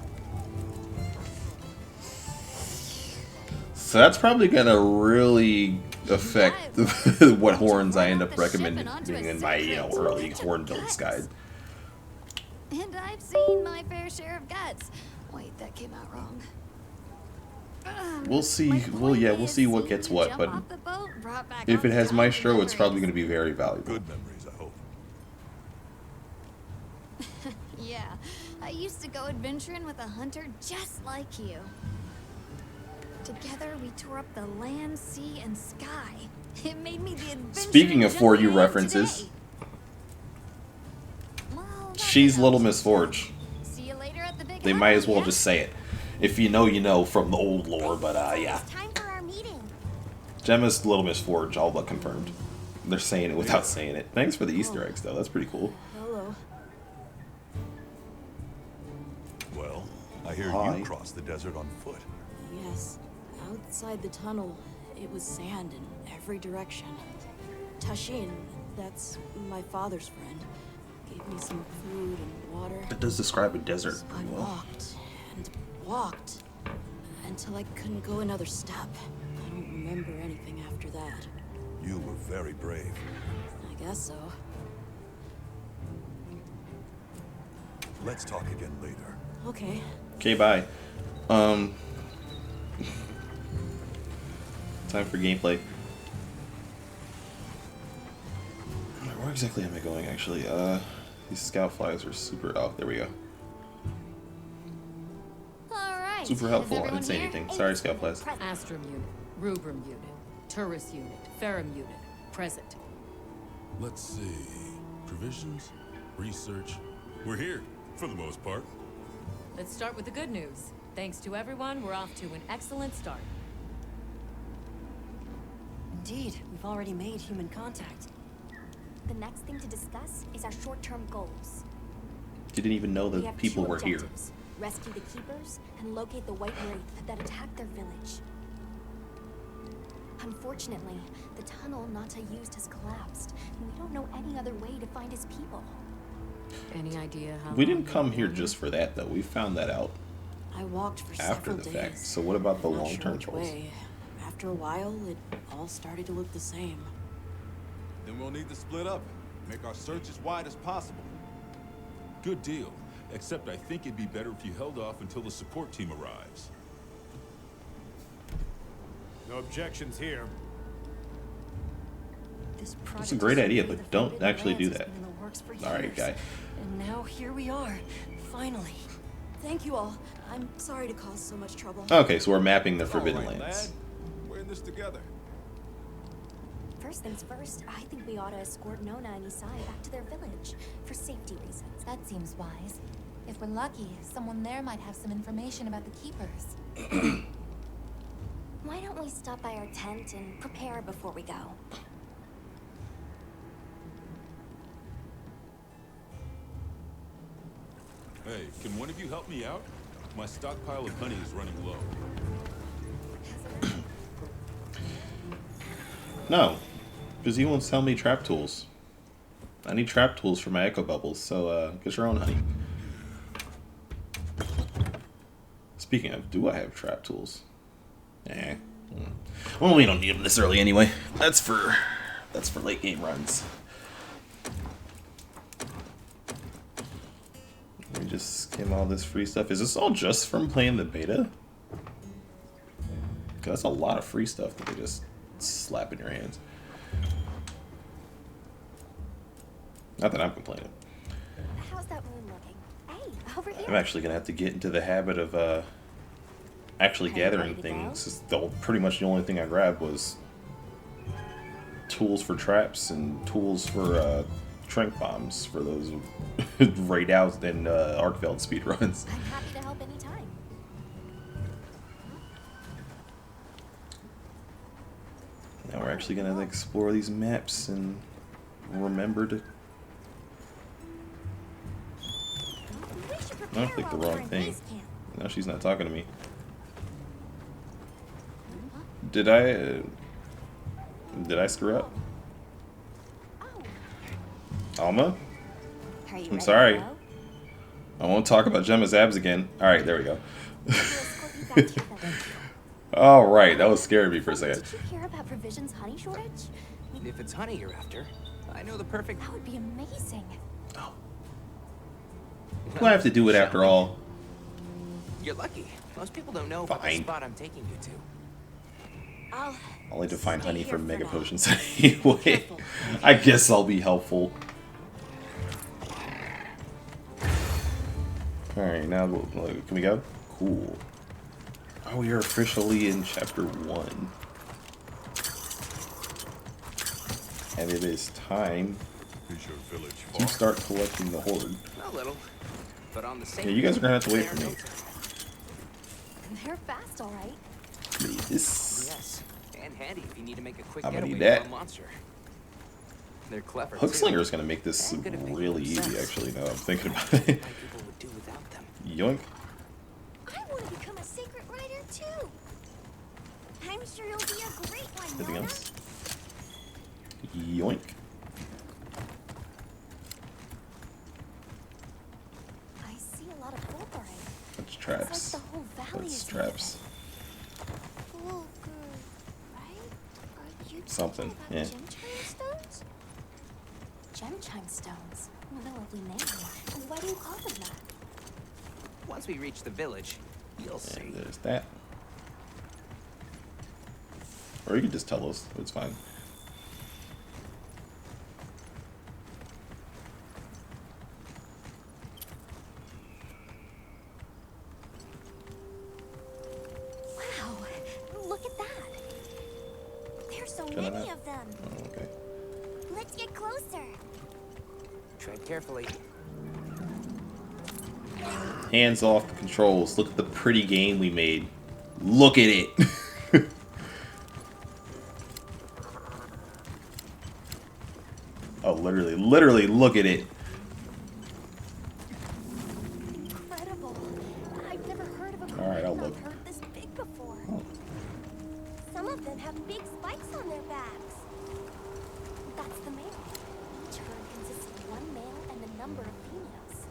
So that's probably gonna really affect what horns I end up recommending in my, early horn builds guide. And I've seen my fair share of guts. Wait, that came out wrong. We'll see. My Well, yeah, point we'll is, see what seeing gets you what. jump But off the boat brought back if all it has the Maestro, it's probably memories. going to be very valuable. Good memories, I hope. Yeah, I used to go adventuring with a hunter just like you. Together, we tore up the land, sea, and sky. It made me the adventurer Speaking of just For I You am references, today. Well, that's she's enough, Little Miss Chisel. Forge. See you later at the big They house, might as well yeah? just say it. If you know, you know from the old lore. But yeah, It's time for our meeting. Gemma's Little Miss Forge, all but confirmed. They're saying it without saying it. Thanks for the Easter eggs, though. That's pretty cool. Hello. Well, I hear Hi. you crossed the desert on foot. Yes. Outside the tunnel, it was sand in every direction. Tashin, that's my father's friend, gave me some food and water. It does describe a desert So I pretty well. walked and walked until I couldn't go another step. I don't remember anything after that. You were very brave. I guess so. Let's talk again later. Okay. Okay, bye. Time for gameplay. Where exactly am I going, actually? These scout flies are super... Oh, there we go. All right. Super Is helpful. I everyone didn't say here? anything. Sorry, scout flies. Astrum unit, Rubrum unit, Turris unit, Ferrum unit, present. Let's see. Provisions, research. We're here, for the most part. Let's start with the good news. Thanks to everyone, we're off to an excellent start. Indeed, we've already made human contact. The next thing to discuss is our short-term goals. Didn't even know We that have people two were here. objectives. Rescue the Keepers and locate the White Wraith that attacked their village. Unfortunately, the tunnel Nata used has collapsed, and we don't know any other way to find his people. Any idea how We long didn't come they've here been just for that, though. We found that out I walked for after several the days. fact. So what about the I'm not sure long-term which goals? way. After a while, it all started to look the same. Then we'll need to split up. Make our search as wide as possible. Good deal. Except I think it'd be better if you held off until the support team arrives. No objections here. This That's a great idea, but don't actually do that. All Alright, guy. And now here we are, finally. Thank you all. I'm sorry to cause so much trouble. Okay, so we're mapping the Forbidden All right, Lands. lad. We're in this together. First things first, I think we ought to escort Nona and Isai back to their village for safety reasons. That seems wise. If we're lucky, someone there might have some information about the Keepers. Why don't we stop by our tent and prepare before we go? Hey, can one of you help me out? My stockpile of honey is running low. No, because he won't sell me trap tools. I need trap tools for my echo bubbles, so get your own honey. Speaking of, do I have trap tools? Well, we don't need them this early anyway. That's for late game runs. We just skim all this free stuff. Is this all just from playing the beta? 'Cause that's a lot of free stuff that they just slap in your hands. Not that I'm complaining. How's that room looking? Hey, over here. I'm actually gonna have to get into the habit of actually Are you gathering ready to things. Pretty much the only thing I grabbed was tools for traps and tools for trank bombs for those raid out and Arkveld speedruns. I'm happy to help anytime. Now we're actually gonna explore these maps and remember to. We should I prepare clicked the while we're wrong in thing. base camp. Now she's not talking to me. Did I screw up? Oh, Alma? are you I'm ready sorry. to go? I won't talk about Gemma's abs again. Alright, there we go. We'll escort you back to your village. Alright, that was scaring me for a second. Did you hear about provisions honey shortage? If it's honey you're after, I know the perfect... That would be amazing. Do I have to do it after all? You're lucky. Most people don't know about the Fine. spot I'm taking you to. I'll need to find stay honey here for for mega now. potions anyway. Careful. I guess I'll be helpful. Alright, now can we go? Cool. Oh, we are officially in chapter 1. And it is time Is your village to far? start collecting the horde. A little, but on the same. Yeah, you guys are gonna have to wait for me. They're fast, all right. Need this. Yes, and handy if you need to make a quick I'm gonna getaway need that. from a monster. They're clever. Hookslinger too. is gonna make this And good at making really easy, sense. actually, now that I'm thinking about Why it. people would do without them. Yoink. I want to become a secret writer too. I'm sure you'll be a great one, Anything Nona. else? Yoink. I see a lot of Fulgurite. That's It's traps. like the whole valley That's is traps. Fulgurite, right? Are you Something, talking yeah. about gem chime stones? Gem chime stones. What a lovely name. Why do you call them that? Once we reach the village, you'll see. And there's that. Or you can just tell us. It's fine. Wow, look at that. There's so Can I many not? of them. Oh, okay. Let's get closer. Tread carefully. Hands off the controls. Look at the pretty game we made. Look at it. Oh, literally look at it. Incredible. I've never heard of a All right, I'll crocodile look. herd this big before. Oh. Some of them have big spikes on their backs. That's the male. Each herd consists of one male and a number of females.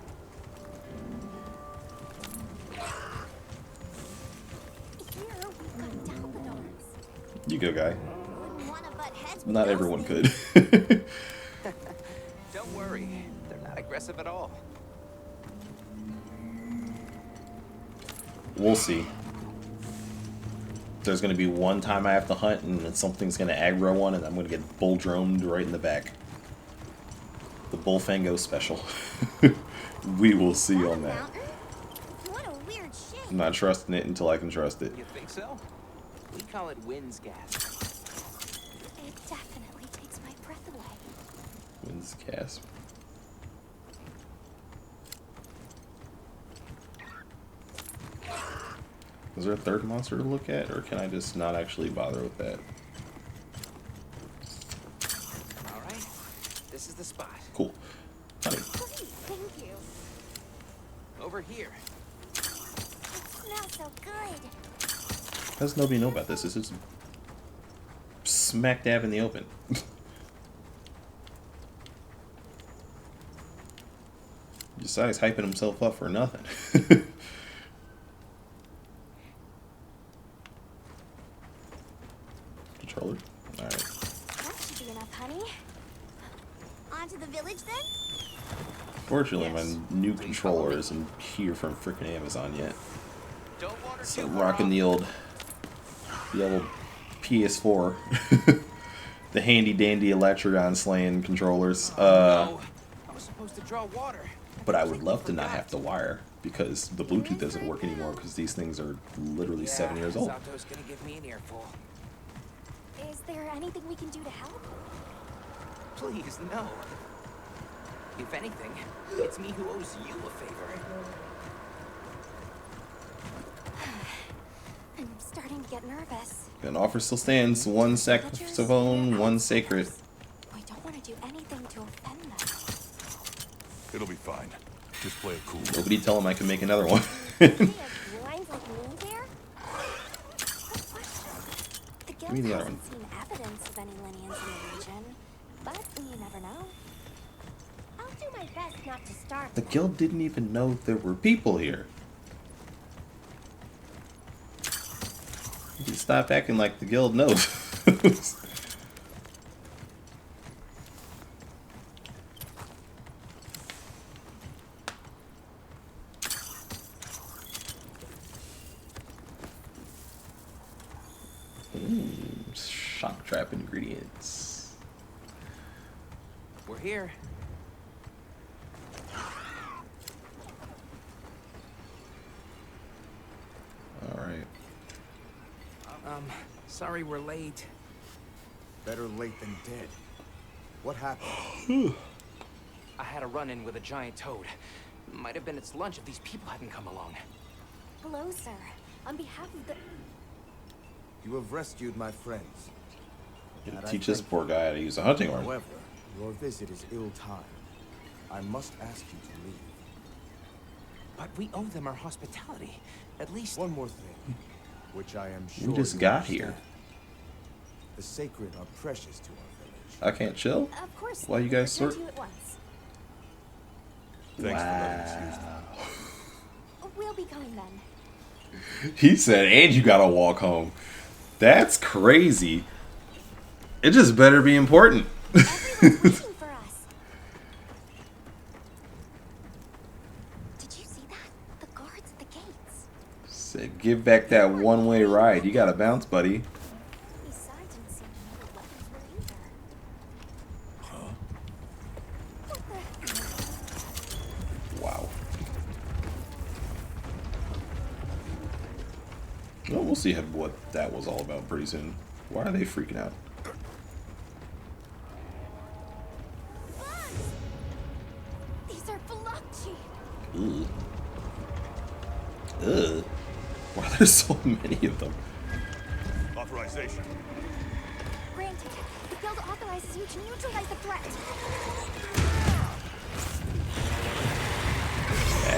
Here we've got Dalpinars. You go, guy. Wouldn't want to butt heads with Not those everyone things. could. Don't worry, they're not aggressive at all. We'll see. There's gonna be one time I have to hunt and then something's gonna aggro one and I'm gonna get bull droned right in the back. The Bullfango special. We will see on that. Mountain? What a weird shape. I'm not trusting it until I can trust it. You think so? We call it wind's gas. It definitely takes my breath away. Wind's gasp. Is there a third monster to look at, or can I just not actually bother with that? All right, this is the spot. Cool. Honey. Great, thank you. Over here. It smells so good. How does nobody know about this? This is smack dab in the open. Besides hyping himself up for nothing. Controller? Alright. That should be enough, honey. On to the village then? Fortunately, Yes. my new controller isn't here from frickin' Amazon yet. Don't water So too I'm far rocking off. the old PS4. The handy dandy Electron slaying controllers. No, I was supposed to draw water. But I would love to not have to wire because the Bluetooth doesn't work anymore because these things are literally 7 years old. Zato's gonna give me an earful. Is there anything we can do to help? Please, no. If anything, it's me who owes you a favor. I'm starting to get nervous. An offer still stands. One saxophone, one sacred. We don't want to do anything to offend them. It'll be fine. Just play it cool. Nobody tell him I can make another one. They have lines like me there? Good question. The Give me guild the other hasn't seen evidence of any lineage in the region, but you never know. I'll do my best not to starve The them. guild didn't even know there were people here. You stop acting like the guild knows. Shock trap ingredients. We're here. Alright. Sorry we're late. Better late than dead. What happened? I had a run-in with a giant toad. Might have been its lunch if these people hadn't come along. Hello, sir. On behalf of the... You have rescued my friends. And I Teach this thank poor you. guy how to use a hunting horn. However, your visit is ill-timed. I must ask you to leave. But we owe them our hospitality. At least... One more thing, which I am sure We just you got understand. here. The sacred are precious to our village. I can't chill? Of course. While you guys We'll sort... return to you at once. Thanks for letting us use them. We'll be going then. He said, and you gotta walk home. That's crazy. It just better be important. Everyone's waiting for us. Did you see that? The guards at the gates. Said, give back that one-way ride. You gotta bounce, buddy. Besides, didn't seem to know what weapons were either. Huh? What the? Wow. Well, we'll see what that was all about pretty soon. Why are they freaking out? These are Phylloxi. Ugh. Ugh. Why are there so many of them? Authorization. Granted, the guild authorizes you to neutralize the threat.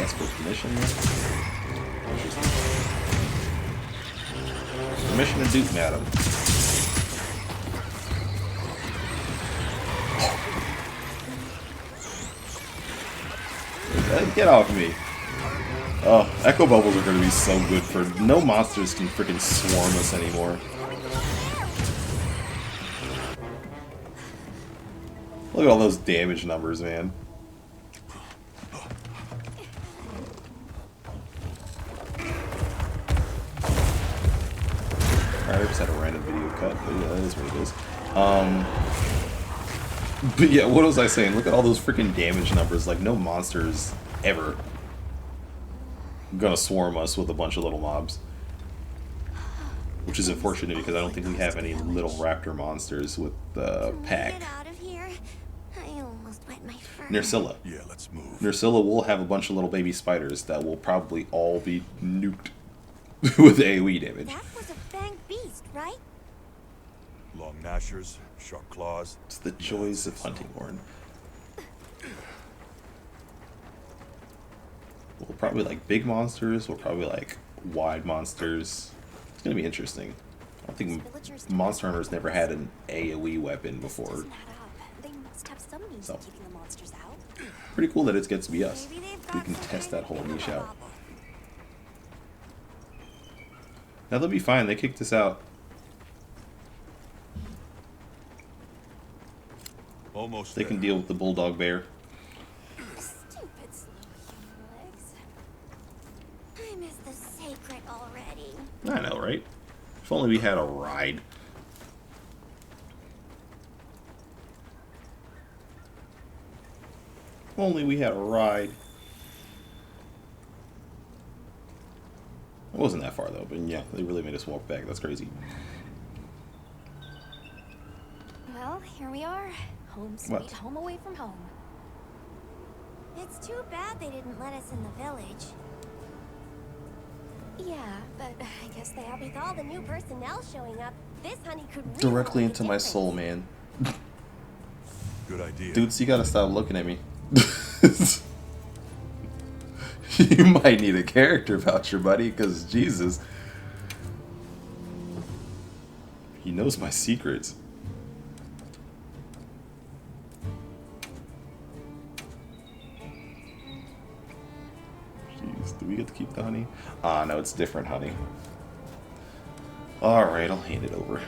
Ask for permission? Interesting. Permission to dupe, madam. Get off me. Oh, echo bubbles are going to be so good for... No monsters can freaking swarm us anymore. Look at all those damage numbers, man. Alright, I just had a random video cut, but yeah, that is what it is. But yeah, what was I saying? Look at all those freaking damage numbers. Like, no monsters ever gonna swarm us with a bunch of little mobs. Which is unfortunate because I don't think we have any little raptor monsters with the pack. Get out of here. I almost wet my fur. Nersilla. Yeah, let's move. Nersilla will have a bunch of little baby spiders that will probably all be nuked with AoE damage. That was a fanged beast, right? Long gnashers, sharp claws. It's the joys of hunting horn. We'll probably like big monsters. We'll probably like wide monsters. It's gonna be interesting. I don't think Monster Hunter's never had an AoE weapon before. Doesn't add up. They must have some means of keeping the monsters out. Pretty cool that it gets to be us. Maybe they've We got can something test that whole to do niche with out. the Now they'll be fine. They kicked us out. Almost They can deal with the bulldog bear. stupid slow legs. I miss the sacred already. I know, right? If only we had a ride. If only we had a ride. It wasn't that far though, but yeah, they really made us walk back. That's crazy. Well, here we are. Home What? sweet home away from home. It's too bad they didn't let us in the village. Yeah, but I guess they have with all the new personnel showing up. This honey could really Directly make a into my difference. soul, man. Good idea. Dudes, you gotta stop looking at me. You might need a character voucher, buddy, because Jesus. He knows my secrets. Jeez, do we get to keep the honey? Ah, no, it's different honey. Alright, I'll hand it over.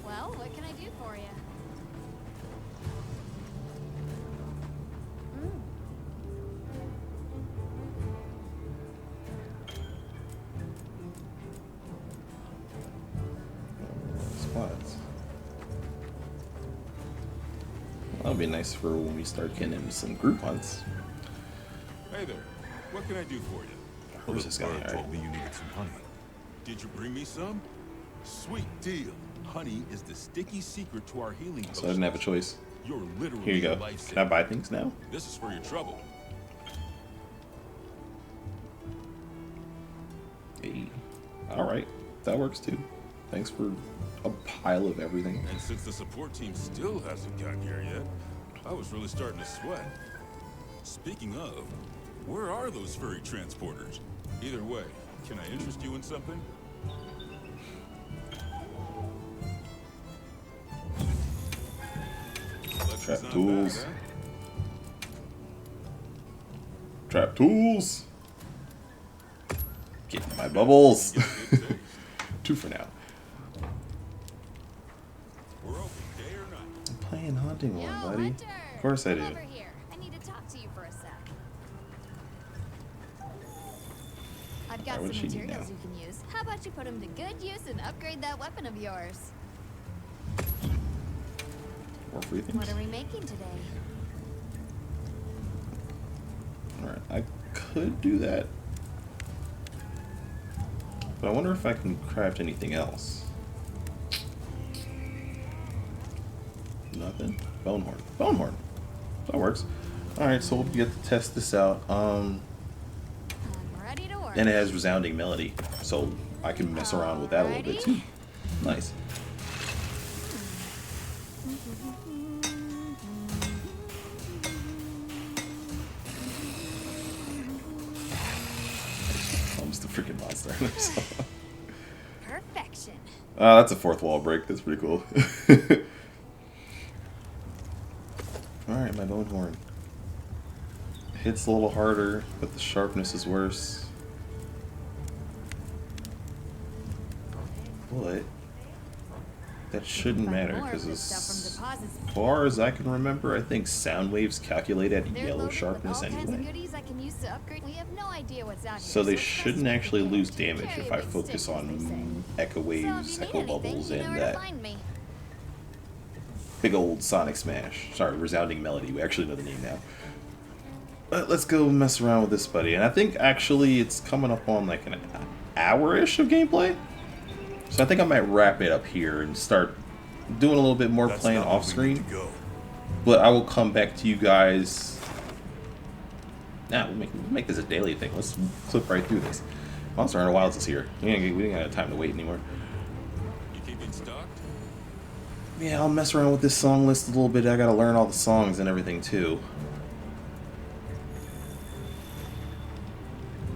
Well, what can I do for you? be nice for when we start getting him some group hunts. Hey there. What can I do for you? Where's this guy? Bird Alright. told me you needed some honey. Did you bring me some? Sweet deal. Honey is the sticky secret to our healing potions. So I didn't have a choice. You're literally Here you go. a lifesaver. Can I buy things now? This is for your trouble. Hey. Alright. That works too. Thanks for a pile of everything. And since the support team still hasn't gotten here yet, I was really starting to sweat. Speaking of, where are those furry transporters? Either way, can I interest you in something? Trap tools. Trap tools. Get my bubbles. 2 for now. We're open day or night. I'm playing Haunting One, Yo, buddy. Hunter, Of course I come do. over here. I need to talk to you for a sec. I've got Alright, what some does she need materials now? you can use. How about you put them to good use and upgrade that weapon of yours? More free things? What are we making today? Alright, I could do that. But I wonder if I can craft anything else. Nothing? Bonehorn. Bonehorn! That works. Alright, so we'll get to test this out. I'm ready to work. And it has resounding melody, so I can mess around with that a little bit too. Nice. Almost a freaking monster. Perfection. That's a 4th wall break. That's pretty cool. Alright, my bone horn. Hits a little harder, but the sharpness is worse. But that shouldn't But matter more of because this stuff from as deposits. far as I can remember, I think sound waves calculate at They're yellow loaded with sharpness all kinds of anyway. goodies I can use to upgrade. We have no idea what's out here, So they it's best shouldn't to be actually prepared. lose damage Carry if a I big focus stick, as they say. on echo So waves, if you echo need anything, bubbles, you know and where to that find me. big old Sonic Smash. Sorry, resounding melody. We actually know the name now. But let's go mess around with this buddy. And I think actually it's coming up on like an hour-ish of gameplay. So I think I might wrap it up here and start doing a little bit more That's playing not where off we need screen. to go. But I will come back to you guys. Nah, we'll make this a daily thing. Let's clip right through this. Monster Hunter Wilds is here. We ain't got time to wait anymore. You keeping stocked? Yeah, I'll mess around with this song list a little bit. I gotta learn all the songs and everything too.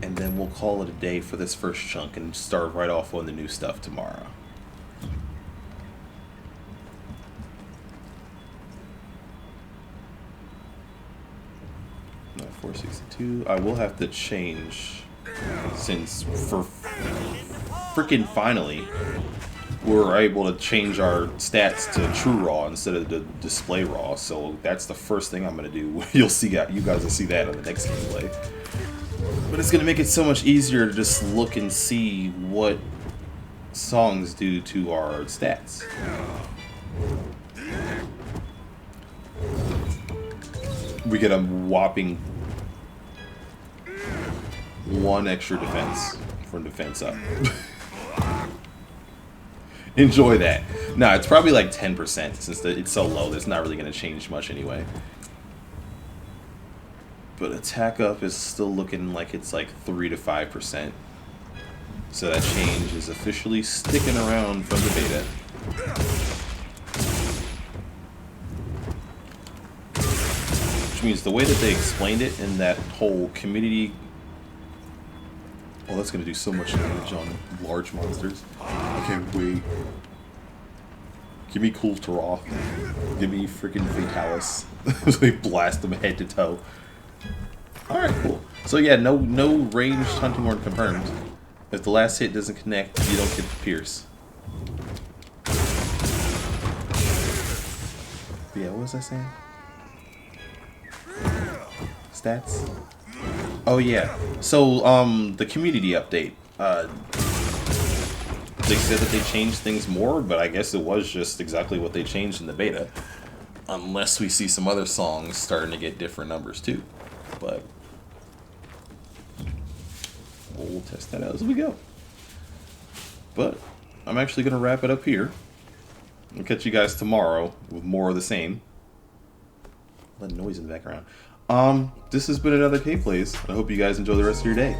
And then we'll call it a day for this first chunk and start right off on the new stuff tomorrow. No, 462. I will have to change since for freaking finally we're able to change our stats to true raw instead of the display raw. So that's the first thing I'm gonna do. You guys will see that on the next gameplay. But it's gonna make it so much easier to just look and see what songs do to our stats. We get a whopping 1 extra defense from defense up. Enjoy that. No, it's probably like 10% since it's so low. That's not really going to change much anyway. But attack up is still looking like it's like 3 to 5%. So that change is officially sticking around from the beta. Which means the way that they explained it in that whole community... Oh, that's going to do so much damage on large monsters. I can't wait. Give me Cool Taroth. Give me freaking Fatalis. They blast them head to toe. Alright, cool. So yeah, no ranged hunting horn confirmed. If the last hit doesn't connect, you don't get the pierce. But yeah, what was I saying? Stats? Oh yeah. So the community update. They said that they changed things more, but I guess it was just exactly what they changed in the beta. Unless we see some other songs starting to get different numbers too. But we'll test that out as we go. But I'm actually going to wrap it up here. I'll catch you guys tomorrow with more of the same. A lot of noise in the background. This has been another KPlays. I hope you guys enjoy the rest of your day.